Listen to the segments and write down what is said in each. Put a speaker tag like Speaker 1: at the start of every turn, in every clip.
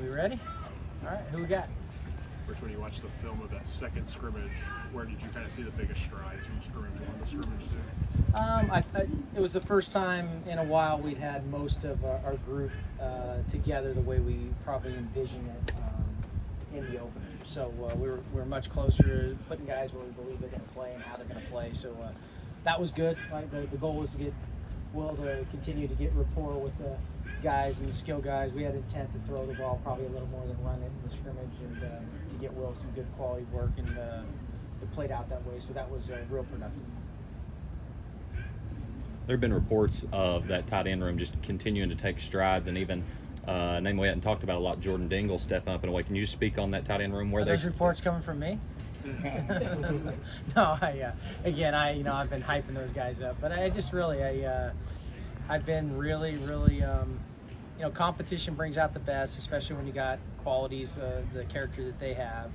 Speaker 1: We ready? All right, who we got?
Speaker 2: Rich, when you watched the film of that second scrimmage, where did you kind of see the biggest strides from scrimmage 1 to scrimmage 2?
Speaker 1: It was the first time in a while we'd had most of our group together the way we probably envisioned it in the opener. So we're much closer to putting guys where we believe they're going to play and how they're going to play. So that was good. Right? The goal was to get Will to continue to get rapport with the guys and the skill guys. We had intent to throw the ball probably a little more than run it in the scrimmage, and to get Will some good quality work, and it played out that way. So that was real productive.
Speaker 3: There have been reports of that tight end room just continuing to take strides, and even name we hadn't talked about a lot, Jordan Dingle stepping up in a way. Can you speak on that tight end room? Where
Speaker 1: Are those reports coming from me? No, I've been hyping those guys up, but I've been really, competition brings out the best, especially when you got qualities, the character that they have.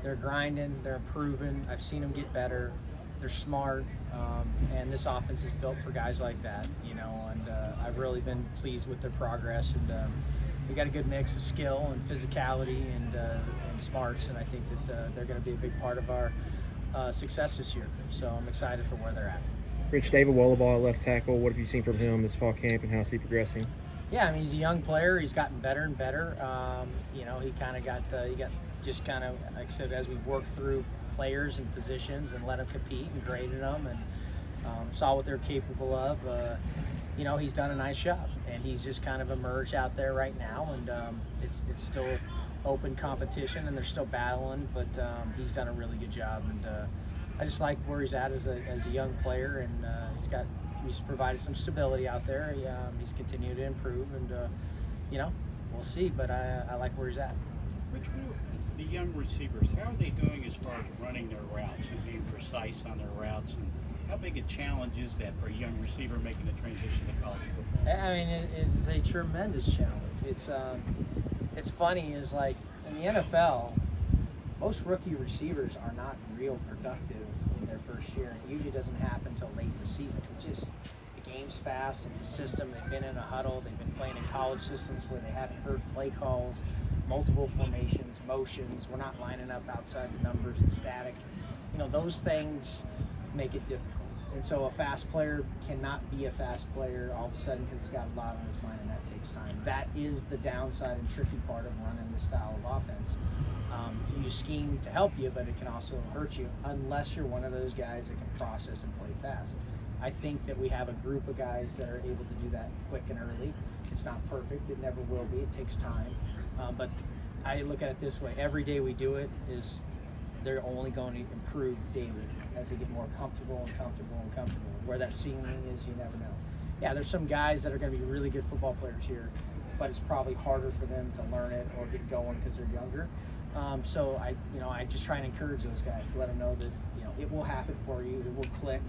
Speaker 1: They're grinding, they're improving. I've seen them get better. They're smart, and this offense is built for guys like that, and I've really been pleased with their progress, and we got a good mix of skill and physicality and smarts, and I think that they're going to be a big part of our success this year. So I'm excited for where they're at.
Speaker 4: Rich, David Wollabaugh, left tackle. What have you seen from him this fall camp, and how's he progressing?
Speaker 1: Yeah, I mean, he's a young player. He's gotten better and better. He kind of got just kind of, like I said, as we worked through players and positions and let them compete and graded them and saw what they're capable of. He's done a nice job, and he's just kind of emerged out there right now, and it's still open competition, and they're still battling, but he's done a really good job, and I just like where he's at as a young player, and he's provided some stability out there. He's continued to improve, and we'll see, but I like where he's at.
Speaker 5: Rich, the young receivers, how are they doing as far as running their routes and being precise on their routes, and how big a challenge is that for a young receiver making the transition to college football?
Speaker 1: I mean, it's a tremendous challenge. It's funny, is like in the NFL, most rookie receivers are not real productive in their first year. It usually doesn't happen until late in the season. The game's fast. It's a system. They've been in a huddle. They've been playing in college systems where they haven't heard play calls, multiple formations, motions. We're not lining up outside the numbers and static. Those things make it difficult. And so a fast player cannot be a fast player all of a sudden because he's got a lot on his mind, and that takes time. That is the downside and tricky part of running this style of offense. You scheme to help you, but it can also hurt you unless you're one of those guys that can process and play fast. I think that we have a group of guys that are able to do that quick and early. It's not perfect. It never will be. It takes time. But I look at it this way. Every day we do it is they're only going to improve daily as they get more comfortable. Where that ceiling is, you never know. Yeah, there's some guys that are going to be really good football players here, but it's probably harder for them to learn it or get going because they're younger. So I just try and encourage those guys, let them know that it will happen for you. It will click.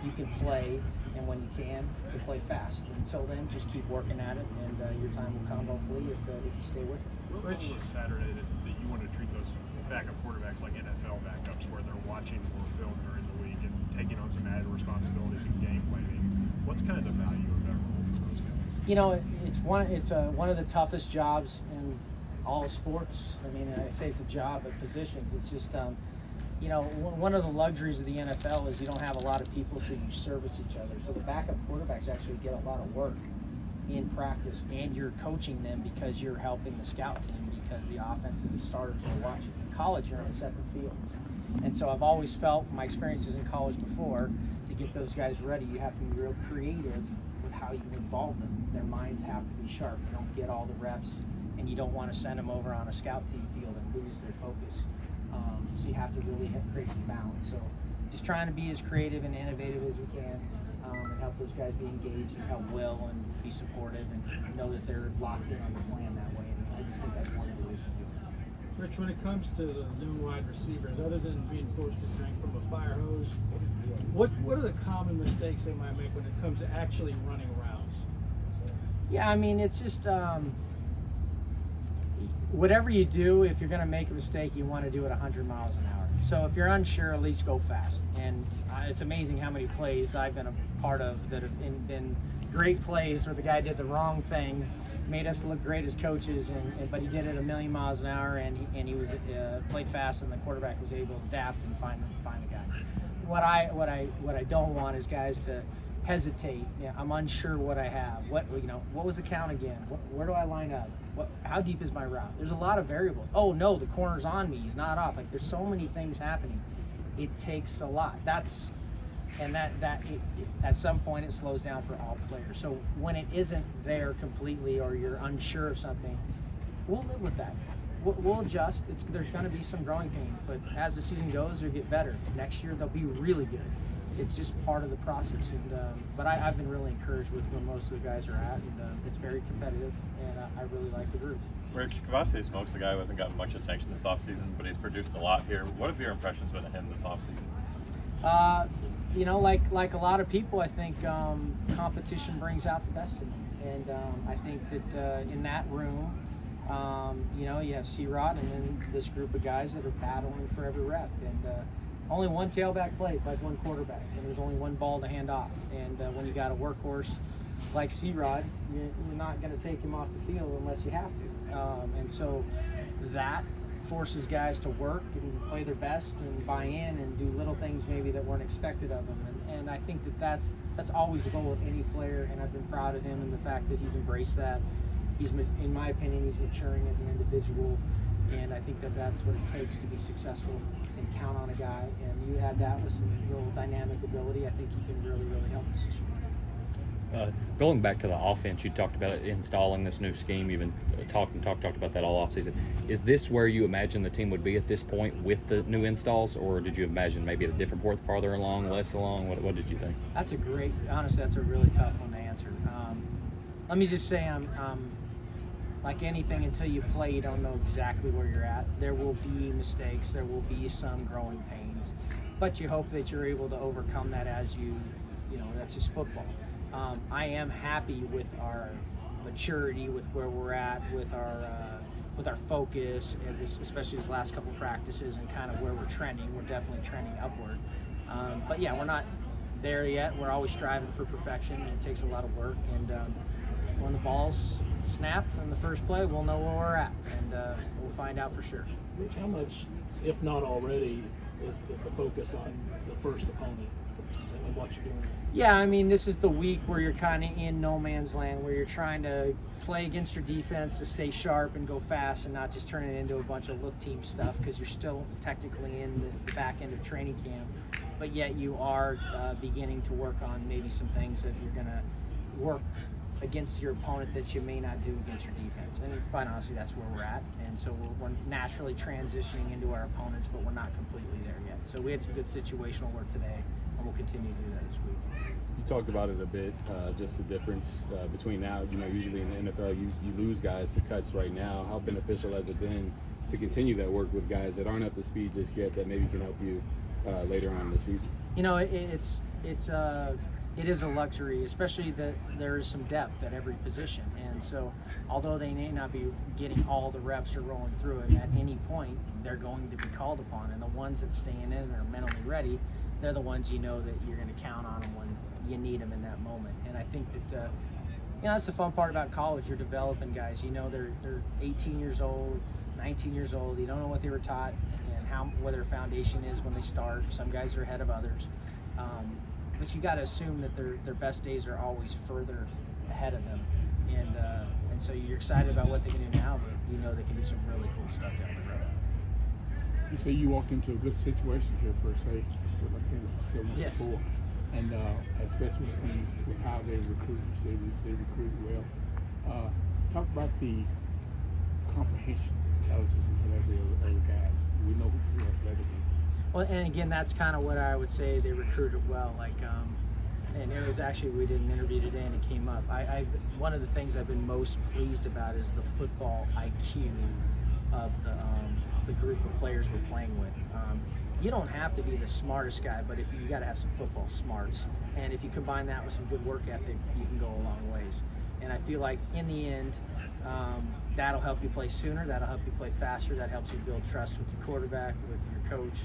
Speaker 1: You can play, and when you can play fast. Until then, just keep working at it, and your time will come hopefully if you stay with it.
Speaker 2: Will told us Saturday that you want to treat those backup quarterbacks like NFL backups, where they're watching more film during the week and taking on some added responsibilities in game planning. What's kind of the value of that role for those guys?
Speaker 1: It's one of the toughest jobs in all sports. I mean, I say it's a job, but positions. It's just one of the luxuries of the NFL is you don't have a lot of people, so you service each other. So the backup quarterbacks actually get a lot of work in practice, and you're coaching them because you're helping the scout team, because the offensive starters are watching. In college, you're on separate fields. And so I've always felt, my experiences in college before, to get those guys ready, you have to be real creative with how you involve them. Their minds have to be sharp. They don't get all the reps, and you don't want to send them over on a scout team field and lose their focus. So you have to really create some balance. So just trying to be as creative and innovative as we can, and help those guys be engaged and help Will and be supportive and know that they're locked in on the plan that way. And I just think that's one of the ways to do it.
Speaker 6: Rich, when it comes to the new wide receivers, other than being forced to drink from a fire hose, what are the common mistakes they might make when it comes to actually running routes?
Speaker 1: Yeah, I mean, it's just whatever you do, if you're going to make a mistake, you want to do it 100 miles an hour. So if you're unsure, at least go fast. And it's amazing how many plays I've been a part of that have been great plays where the guy did the wrong thing, made us look great as coaches, but he did it a million miles an hour, and he was played fast, and the quarterback was able to adapt and find the guy. What I don't want is guys to hesitate. I'm unsure what I have. What was the count again? Where do I line up? How deep is my route? There's a lot of variables. Oh no, the corner's on me. He's not off. Like, there's so many things happening. It takes a lot. At some point it slows down for all players. So when it isn't there completely, or you're unsure of something, we'll live with that. We'll adjust. There's going to be some growing pains, but as the season goes, they'll get better. Next year they'll be really good. It's just part of the process. But I've been really encouraged with where most of the guys are at, and it's very competitive, and I really like the group.
Speaker 7: Rick, Kavosiey Smoke's the guy who hasn't gotten much attention this offseason, but he's produced a lot here. What have your impressions been of him this offseason?
Speaker 1: Like a lot of people, I think competition brings out the best in them, and I think that in that room, you have C-Rod and then this group of guys that are battling for every rep, and only one tailback plays like one quarterback, and there's only one ball to hand off. And when you got a workhorse like C-Rod, you're not going to take him off the field unless you have to. And so that forces guys to work and play their best and buy in and do little things maybe that weren't expected of them. And I think that's always the goal of any player, and I've been proud of him and the fact that he's embraced that. In my opinion, he's maturing as an individual, and I think that's what it takes to be successful and count on a guy. And you add that with some real dynamic ability, I think he can really, really help us this year.
Speaker 3: Going back to the offense, you talked about installing this new scheme. You've been talked about that all offseason. Is this where you imagine the team would be at this point with the new installs, or did you imagine maybe at a different point, farther along, less along? What did you think?
Speaker 1: Honestly, that's a really tough one to answer. Let me just say, I'm like anything, until you play, you don't know exactly where you're at. There will be mistakes, there will be some growing pains, but you hope that you're able to overcome that as that's just football. I am happy with our maturity, with where we're at, with our focus, and especially these last couple practices, and kind of where we're trending. We're definitely trending upward. But yeah, we're not there yet. We're always striving for perfection, and it takes a lot of work. And when the ball's snapped on the first play, we'll know where we're at, and we'll find out for sure.
Speaker 6: Rich, how much, if not already, is the focus on the first opponent and what you're doing?
Speaker 1: Yeah, I mean, this is the week where you're kind of in no man's land, where you're trying to play against your defense to stay sharp and go fast, and not just turn it into a bunch of look team stuff, because you're still technically in the back end of training camp, but yet you are beginning to work on maybe some things that you're going to work against your opponent that you may not do against your defense. And quite honestly, that's where we're at. And so we're naturally transitioning into our opponents, but we're not completely there yet. So we had some good situational work today, and we'll continue to do that this week.
Speaker 8: You talked about it a bit, just the difference between now, usually in the NFL, you lose guys to cuts right now. How beneficial has it been to continue that work with guys that aren't up to speed just yet, that maybe can help you later on in the season?
Speaker 1: It is a luxury, especially that there is some depth at every position. And so although they may not be getting all the reps or rolling through it, at any point they're going to be called upon. And the ones that stay in it and are mentally ready, they're the ones that you're going to count on them when you need them in that moment. And I think that that's the fun part about college. You're developing guys. They're 18 years old, 19 years old. You don't know what they were taught and what their foundation is when they start. Some guys are ahead of others. But you got to assume that their best days are always further ahead of them, and so you're excited about what they can do now, but they can do some really cool stuff down the road.
Speaker 9: You say you walked into a good situation here per se, just like you said once
Speaker 1: Yes.
Speaker 9: before, and especially with how they recruit. You say they recruit well. Talk about the comprehension, intelligence, and whatever of the guys. We know who athletic is.
Speaker 1: Well, and again, that's kind of what I would say. They recruited well. And it was actually, we did an interview today and it came up. One of the things I've been most pleased about is the football IQ of the group of players we're playing with. You don't have to be the smartest guy, but you got to have some football smarts. And if you combine that with some good work ethic, you can go a long ways. And I feel like in the end, that'll help you play sooner. That'll help you play faster. That helps you build trust with your quarterback, with your coach.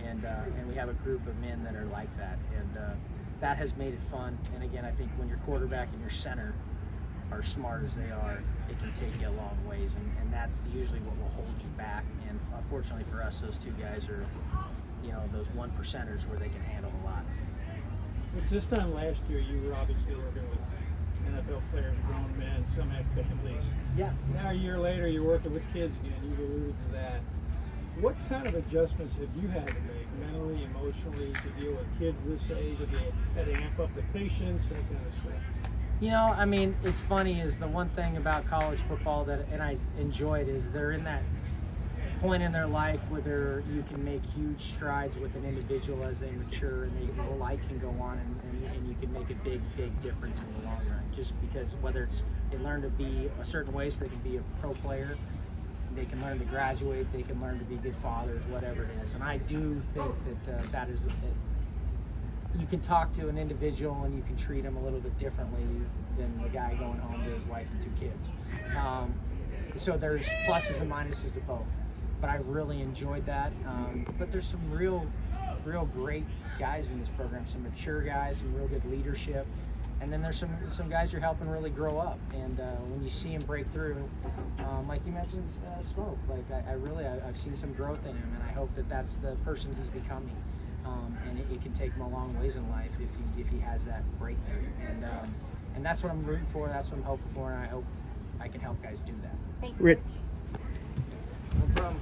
Speaker 1: and we have a group of men that are like that, and that has made it fun. And again, I think when your quarterback and your center are smart as they are, it can take you a long ways, and that's usually what will hold you back. And unfortunately for us, those two guys are, those 1%ers where they can handle a lot.
Speaker 6: But this time last year, you were obviously working with NFL players, grown men, some had families.
Speaker 1: Yeah.
Speaker 6: Now a year later, you're working with kids again. You've alluded to that. What kind of adjustments have you had to make mentally, emotionally, to deal with kids this age? Have you had to amp up the patience, that kind of stuff?
Speaker 1: It's funny is the one thing about college football and I enjoy it is they're in that point in their life where you can make huge strides with an individual as they mature, and the light can go on, and you can make a big difference in the long run, just because whether it's they learn to be a certain way so they can be a pro player, they can learn to graduate, they can learn to be good fathers, whatever it is. And I do think that that is you can talk to an individual and you can treat them a little bit differently than the guy going home to his wife and 2 kids. So there's pluses and minuses to both, but I really enjoyed that. But there's some real great guys in this program, some mature guys, some real good leadership, and then there's some guys you're helping really grow up. And when you see him break through, like you mentioned, Smoke, like I've seen some growth in him, and I hope that that's the person he's becoming. And it can take him a long ways in life if he has that breakthrough. And that's what I'm rooting for. That's what I'm hoping for, and I hope I can help guys do that.
Speaker 10: Thanks.
Speaker 4: Rich.
Speaker 6: No problem.